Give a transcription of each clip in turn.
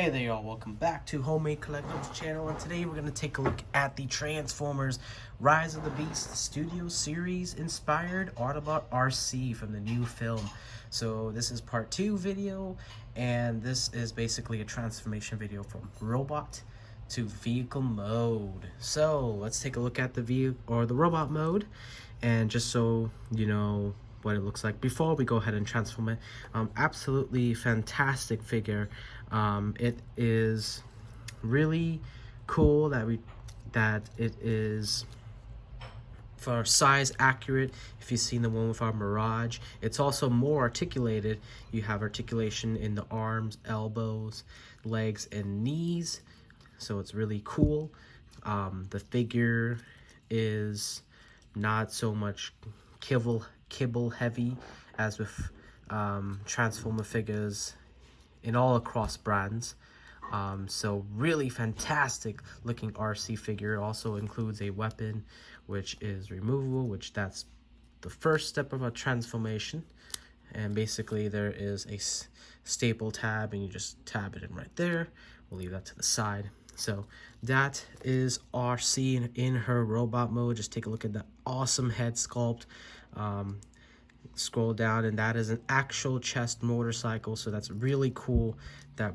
Hey there y'all, welcome back to Homemade Collectibles channel, and today we're going to take a look at the Transformers Rise of the Beast Studio Series inspired Autobot Arcee from the new film. So this is part 2 video, and this is basically a transformation video from robot to vehicle mode. So let's take a look at the robot mode, and just so you know what it looks like before we go ahead and transform it. Absolutely fantastic figure. It is really cool that it is for size accurate. If you've seen the one with our Mirage, it's also more articulated. You have articulation in the arms, elbows, legs, and knees, so it's really cool. The figure is not so much kibble heavy as with Transformer figures in all across brands. So really fantastic looking Arcee figure. It also includes a weapon which is removable, which that's the first step of a transformation. And basically there is a staple tab, and you just tab it in right there. We'll leave that to the side. So that is Arcee in her robot mode. Just take a look at the awesome head sculpt. Scroll down, and that is an actual chest motorcycle, so that's really cool that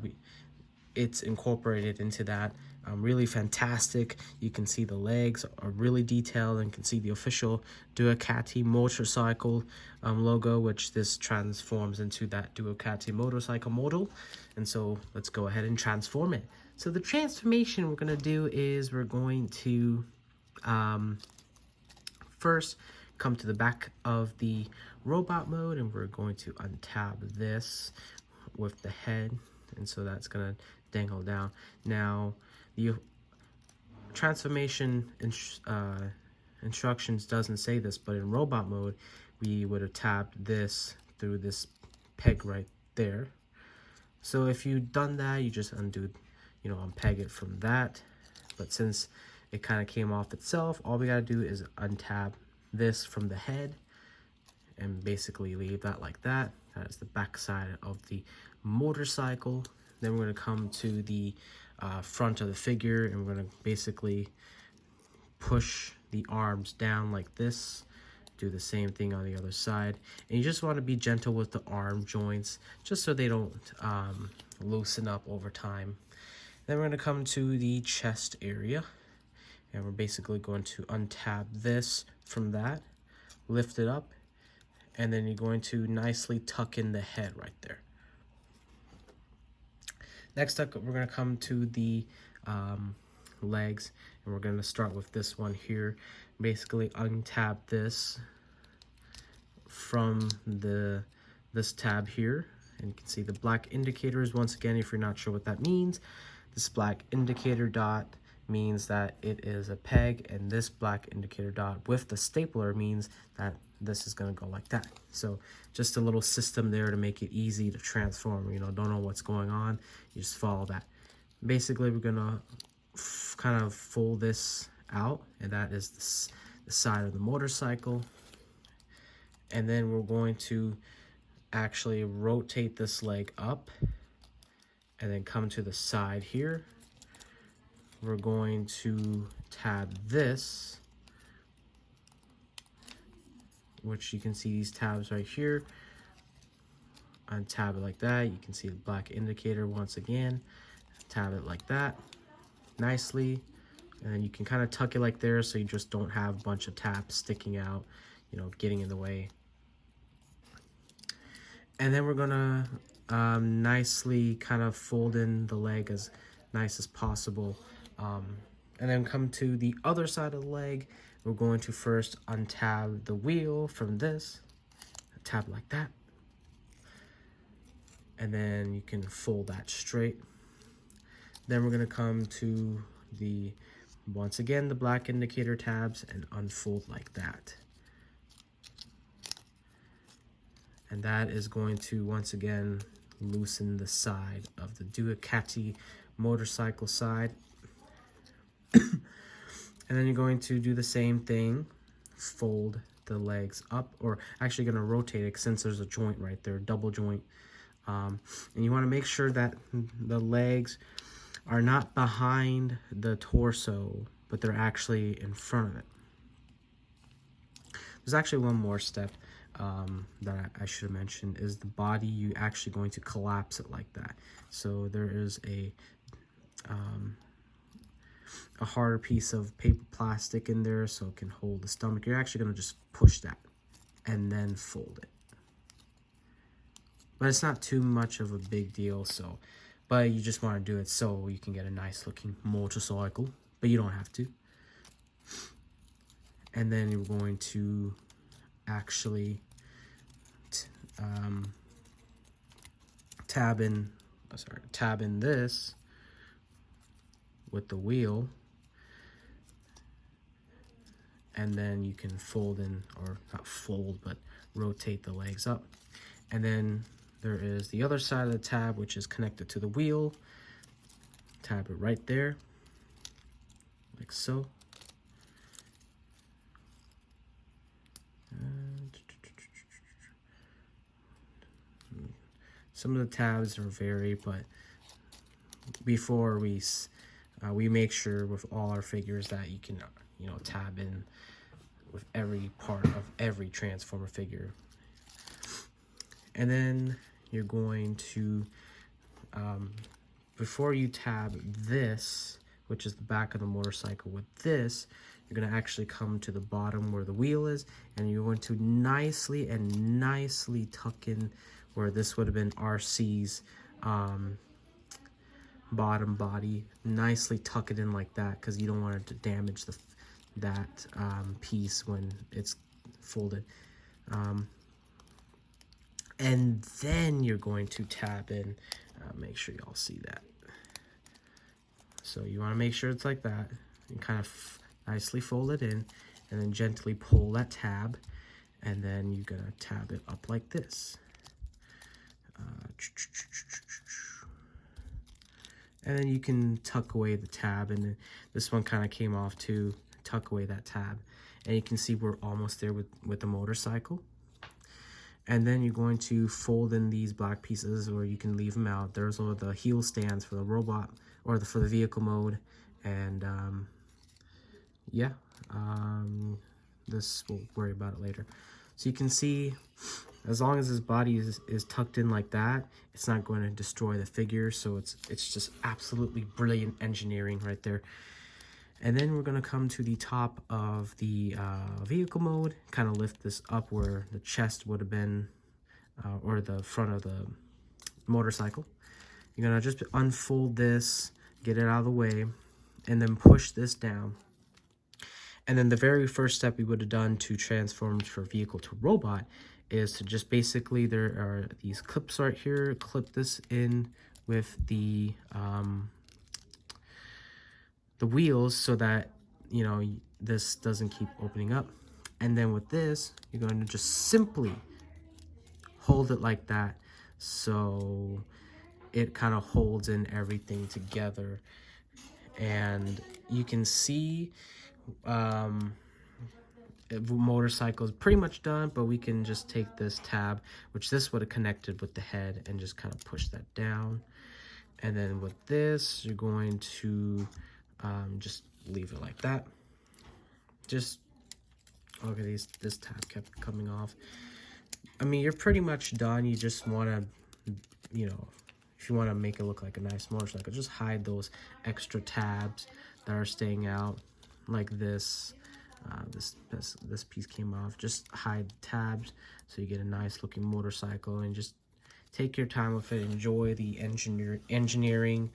it's incorporated into that. Really fantastic. You can see the legs are really detailed, and can see the official Ducati motorcycle logo, which this transforms into that Ducati motorcycle model. And so let's go ahead and transform it. So the transformation we're going to do is we're going to first come to the back of the robot mode, and we're going to untab this with the head, and so that's going to dangle down. Now the transformation instructions doesn't say this, but in robot mode we would have tabbed this through this peg right there. So if you've done that, you just unpeg it from that. But since it kind of came off itself, all we got to do is untab this from the head and basically leave that like that. That is the back side of the motorcycle. Then we're going to come to the front of the figure, and we're going to basically push the arms down like this. Do the same thing on the other side, and you just want to be gentle with the arm joints just so they don't loosen up over time. Then we're going to come to the chest area, and we're basically going to untab this from that, lift it up, and then you're going to nicely tuck in the head right there. Next up, we're going to come to the legs, and we're going to start with this one here. Basically untab this from this tab here, and you can see the black indicators. Once again, if you're not sure what that means, this black indicator dot means that it is a peg, and this black indicator dot with the stapler means that this is going to go like that. So just a little system there to make it easy to transform. Don't know what's going on, you just follow that. Basically, we're going to kind of fold this out, and that is the side of the motorcycle. And then we're going to actually rotate this leg up and then come to the side here. We're going to tab this, which you can see these tabs right here. Untab it like that. You can see the black indicator once again. Tab it like that nicely, and then you can kind of tuck it like there, so you just don't have a bunch of tabs sticking out, getting in the way. And then we're gonna nicely kind of fold in the leg as nice as possible, and then come to the other side of the leg. We're going to first untab the wheel from this, tab like that, and then you can fold that straight. Then we're going to come to once again the black indicator tabs and unfold like that. And that is going to once again loosen the side of the Ducati motorcycle side. And then you're going to do the same thing, fold the legs up, or actually going to rotate it since there's a joint right there, double joint. And you want to make sure that the legs are not behind the torso, but they're actually in front of it. There's actually one more step that I should have mentioned, is the body. You actually going to collapse it like that. So there is a harder piece of paper plastic in there so it can hold the stomach. You're actually going to just push that and then fold it. But it's not too much of a big deal, so, but you just want to do it so you can get a nice looking motorcycle, but you don't have to. And then you're going to actually tab in this with the wheel, and then you can fold in, or not fold, but rotate the legs up. And then there is the other side of the tab, which is connected to the wheel. Tab it right there, like so. Some of the tabs are vary, but before we make sure with all our figures that you can, you know, tab in with every part of every Transformer figure. And then you're going to, before you tab this, which is the back of the motorcycle with this, you're going to actually come to the bottom where the wheel is, and you're going to nicely tuck in where this would have been Arcee's bottom body. Nicely tuck it in like that, because you don't want it to damage that piece when it's folded. And then you're going to tab in, make sure y'all see that. So you want to make sure it's like that, and kind of nicely fold it in, and then gently pull that tab, and then you're gonna tab it up like this. And then you can tuck away the tab, and then this one kind of came off too. Tuck away that tab, and you can see we're almost there with the motorcycle. And then you're going to fold in these black pieces, or you can leave them out. There's all the heel stands for the robot, or for the vehicle mode. And yeah, this, we'll worry about it later. So you can see, as long as his body is tucked in like that, it's not going to destroy the figure. So it's just absolutely brilliant engineering right there. And then we're going to come to the top of the vehicle mode, kind of lift this up where the chest would have been, or the front of the motorcycle. You're going to just unfold this, get it out of the way, and then push this down. And then the very first step we would have done to transform from vehicle to robot is to just basically, there are these clips right here, clip this in with the wheels so that, you know, this doesn't keep opening up. And then with this, you're going to just simply hold it like that, so it kind of holds in everything together. And you can see motorcycle is pretty much done, but we can just take this tab, which this would have connected with the head, and just kind of push that down. And then with this, you're going to just leave it like that. Just, okay, this tab kept coming off. I mean, you're pretty much done. You just want to, you know, if you want to make it look like a nice motorcycle, just hide those extra tabs that are staying out, like this. This piece came off. Just hide tabs so you get a nice looking motorcycle, and just take your time with it. Enjoy the engineering.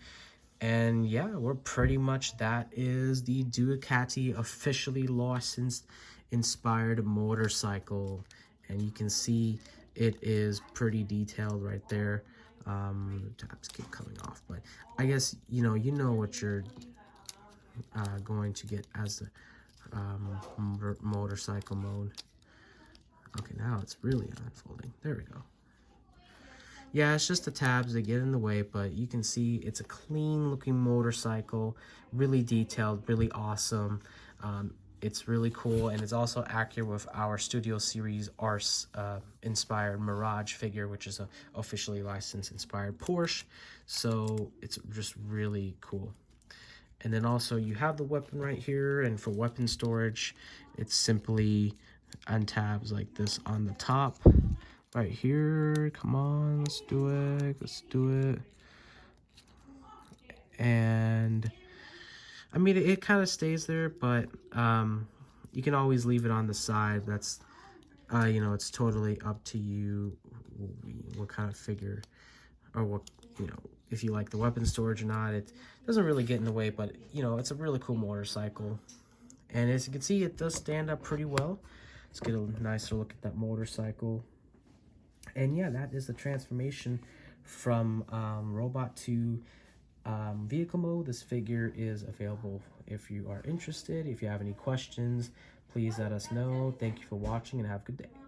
And yeah, we're pretty much, that is the Ducati officially licensed inspired motorcycle. And you can see it is pretty detailed right there. Tabs keep coming off, but I guess you know what you're going to get as the motorcycle mode. Okay, now it's really unfolding. There we go. Yeah, it's just the tabs that get in the way, but you can see it's a clean looking motorcycle, really detailed, really awesome. It's really cool, and it's also accurate with our Studio Series Arcee inspired Mirage figure, which is a officially licensed inspired Porsche. So it's just really cool. And then also you have the weapon right here, and for weapon storage, it's simply untabs like this on the top right here. Come on, let's do it. Let's do it. And I mean, it kind of stays there, but you can always leave it on the side. That's, you know, it's totally up to you what kind of figure, or what, you know, if you like the weapon storage or not. It doesn't really get in the way, but, you know, it's a really cool motorcycle. And as you can see, it does stand up pretty well. Let's get a nicer look at that motorcycle. And yeah, that is the transformation from robot to vehicle mode. This figure is available if you are interested. If you have any questions, please let us know. Thank you for watching and have a good day.